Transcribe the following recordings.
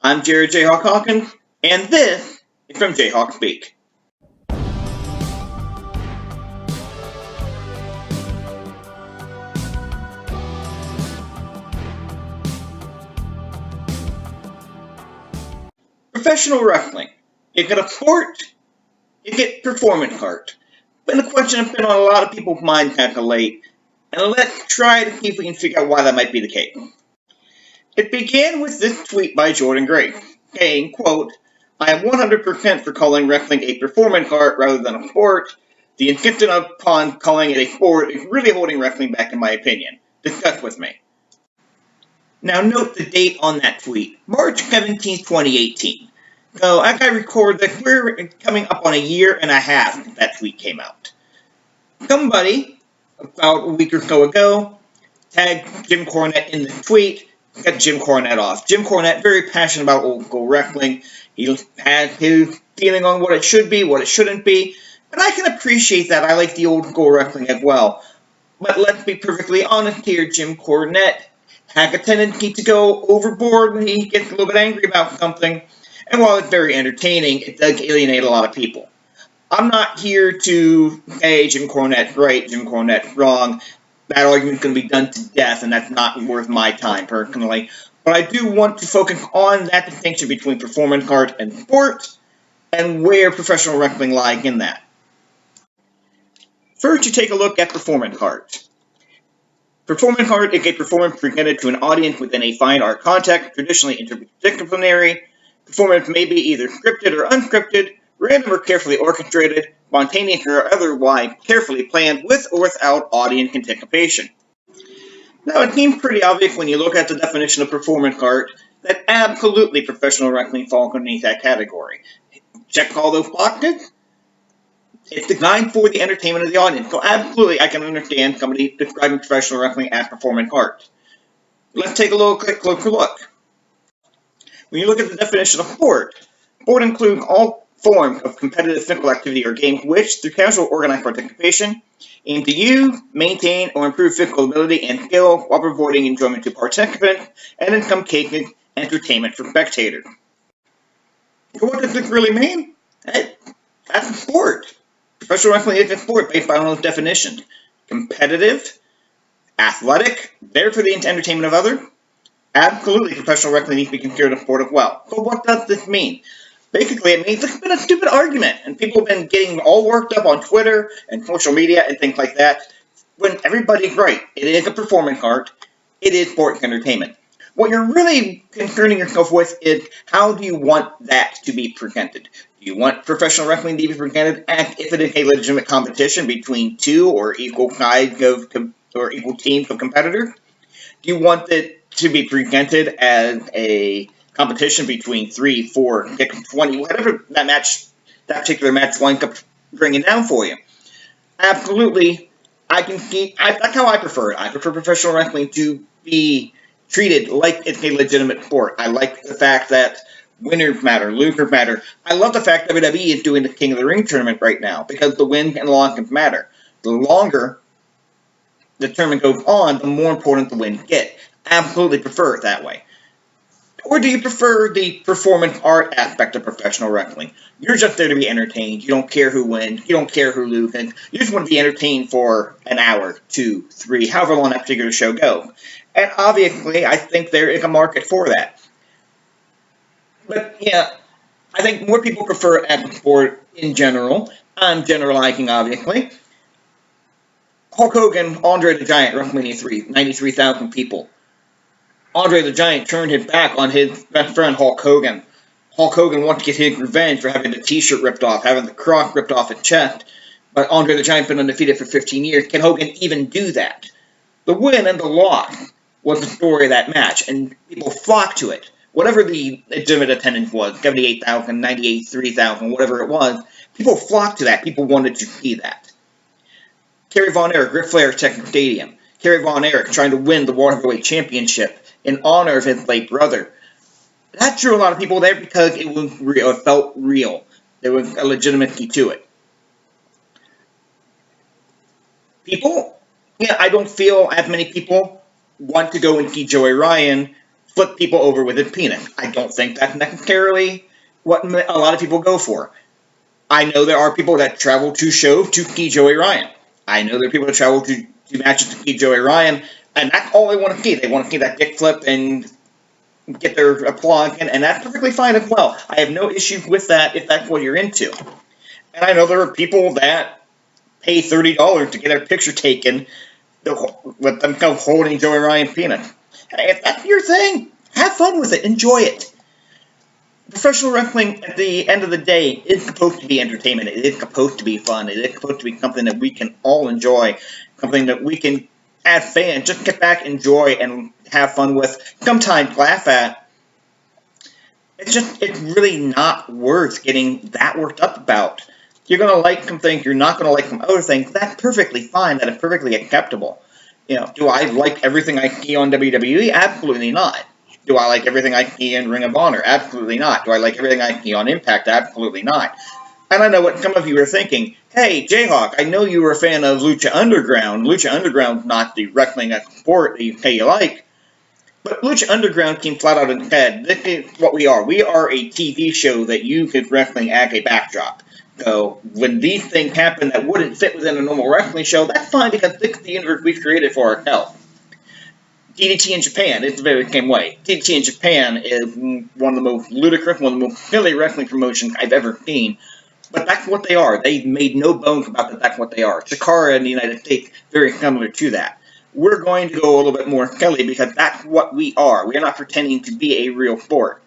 I'm JHawk Hawkins, and this is from JHawk's Beak. Professional wrestling. You get a sport, you get performance art. Been a question that's been on a lot of people's minds kind of late, and let's try to see if we can figure out why that might be the case. It began with this tweet by Jordan Gray, saying, quote, I am 100% for calling wrestling a performance art rather than a sport. The insistence upon calling it a sport is really holding wrestling back in my opinion. Discuss with me. Now note the date on that tweet, March 17, 2018. So as I record this, we're coming up on a year and a half since that tweet came out. Somebody, about a week or so ago, tagged Jim Cornette in the tweet, got Jim Cornette off. Jim Cornette, very passionate about old school wrestling. He has his feeling on what it should be, what it shouldn't be, and I can appreciate that. I like the old school wrestling as well. But let's be perfectly honest here, Jim Cornette has a tendency to go overboard when he gets a little bit angry about something, and while it's very entertaining, it does alienate a lot of people. I'm not here to say Jim Cornette's right, Jim Cornette's wrong. That argument's going to be done to death, and that's not worth my time, personally. But I do want to focus on that distinction between performance art and sport, and where professional wrestling lies in that. First, you take a look at performance art. Performance art is a performance presented to an audience within a fine art context, traditionally interdisciplinary. Performance may be either scripted or unscripted, random or carefully orchestrated, spontaneous or otherwise carefully planned with or without audience anticipation. Now, it seems pretty obvious when you look at the definition of performance art that absolutely professional wrestling falls underneath that category. Check all those boxes. It's designed for the entertainment of the audience, so absolutely I can understand somebody describing professional wrestling as performance art. Let's take a closer look. When you look at the definition of sport includes all forms of competitive physical activity or games which, through casual organized participation, aim to use, maintain, or improve physical ability and skill while providing enjoyment to participants, and in some cases, entertainment for spectators. So what does this really mean? That's a sport. Professional wrestling is a sport based on those definitions. Competitive, athletic, there for the entertainment of others. Absolutely, professional wrestling needs to be considered a sport as well. So what does this mean? Basically, it means it's been a stupid argument, and people have been getting all worked up on Twitter and social media and things like that, when everybody's right. It is a performance art. It is sports entertainment. What you're really concerning yourself with is how do you want that to be presented? Do you want professional wrestling to be presented as if it is a legitimate competition between two or equal sides or equal teams of competitors? Do you want it to be presented as a competition between 3, 4, 6, 20, whatever that particular match winds up bringing down for you? Absolutely, I can see. That's how I prefer it. I prefer professional wrestling to be treated like it's a legitimate sport. I like the fact that winners matter, losers matter. I love the fact that WWE is doing the King of the Ring tournament right now because the wins and losses matter. The longer the tournament goes on, the more important the wins get. Absolutely prefer it that way. Or do you prefer the performance art aspect of professional wrestling? You're just there to be entertained. You don't care who wins. You don't care who loses. You just want to be entertained for an hour, 2, 3, however long that particular show goes. And obviously, I think there is a market for that. But yeah, I think more people prefer it as a sport in general. I'm generalizing, obviously. Hulk Hogan, Andre the Giant, WrestleMania 3, 93,000 people. Andre the Giant turned his back on his best friend, Hulk Hogan. Hulk Hogan wanted to get his revenge for having the t-shirt ripped off, having the cross ripped off his chest. But Andre the Giant's been undefeated for 15 years. Can Hogan even do that? The win and the loss was the story of that match, and people flocked to it. Whatever the legitimate attendance was, 78,000, 98,000, whatever it was, people flocked to that. People wanted to see that. Kerry Von Erich, Ric Flair, Texas Stadium. Kerry Von Erich trying to win the World Heavyweight Championship in honor of his late brother. That drew a lot of people there because it was real. It felt real. There was a legitimacy to it. I don't feel as many people want to go and see Joey Ryan flip people over with his penis. I don't think that's necessarily what a lot of people go for. I know there are people that travel to shows to see Joey Ryan. I know there are people that travel to matches to see Joey Ryan, and that's all they want to see. They want to see that dick flip and get their applause, and that's perfectly fine as well. I have no issue with that if that's what you're into. And I know there are people that pay $30 to get their picture taken with themselves holding Joey Ryan's penis. If that's your thing, have fun with it. Enjoy it. Professional wrestling, at the end of the day, is supposed to be entertainment. It is supposed to be fun. It is supposed to be something that we can all enjoy. Something that we can, as fans, just get back, enjoy, and have fun with. Sometimes laugh at. It's really not worth getting that worked up about. You're going to like some things, you're not going to like some other things. That's perfectly fine. That is perfectly acceptable. Do I like everything I see on WWE? Absolutely not. Do I like everything I see in Ring of Honor? Absolutely not. Do I like everything I see on Impact? Absolutely not. And I know what some of you are thinking. Hey, JHawk, I know you were a fan of Lucha Underground. Lucha Underground's not the wrestling sport that you say you like. But Lucha Underground came flat out and said, this is what we are. We are a TV show that uses wrestling as a backdrop. So when these things happen that wouldn't fit within a normal wrestling show, that's fine because this is the universe we've created for ourselves. DDT in Japan, it's the very same way. DDT in Japan is one of the most ludicrous, one of the most silly wrestling promotions I've ever seen. But that's what they are. They've made no bones about that. That's what they are. Chikara in the United States, very similar to that. We're going to go a little bit more silly because that's what we are. We are not pretending to be a real sport.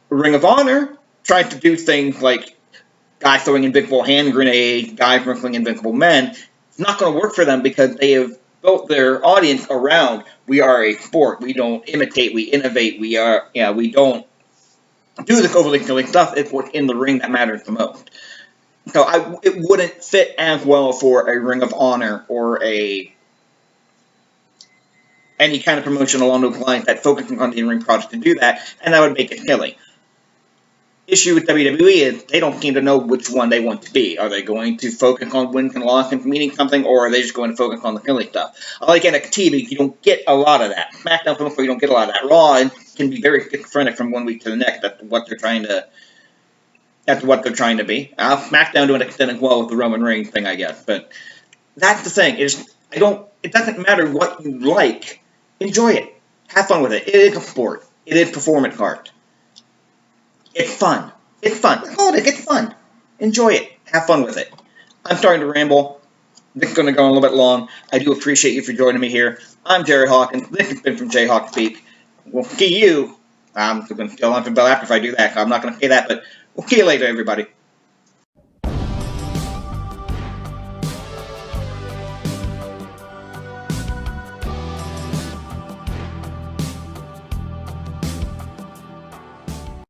Ring of Honor tried to do things like guys throwing invincible hand grenades, guys wrestling invincible men. It's not going to work for them because they have built their audience around, we are a sport. We don't imitate, we innovate. We don't do this overly silly stuff. It's what's in the ring that matters the most. So it wouldn't fit as well for a Ring of Honor or any kind of promotion along those lines that focuses on the in-ring product to do that, and that would make it silly. Issue with WWE is they don't seem to know which one they want to be. Are they going to focus on wins and losses meaning something, or are they just going to focus on the silly stuff? I like NXT, but you don't get a lot of that. SmackDown, you don't get a lot of that. Raw can be very schizophrenic from one week to the next. That's what they're trying to be. SmackDown to an extent as well with the Roman Reigns thing, I guess. But that's the thing. It doesn't matter what you like. Enjoy it. Have fun with it. It is a sport. It is performance art. It's fun. It's fun. It's fun. Enjoy it. Have fun with it. I'm starting to ramble. This is going to go a little bit long. I do appreciate you for joining me here. I'm JHawk, and this has been from JHawk Beak. We'll see you. I'm going to still on the bell after if I do that. I'm not going to say that, but we'll see you later, everybody.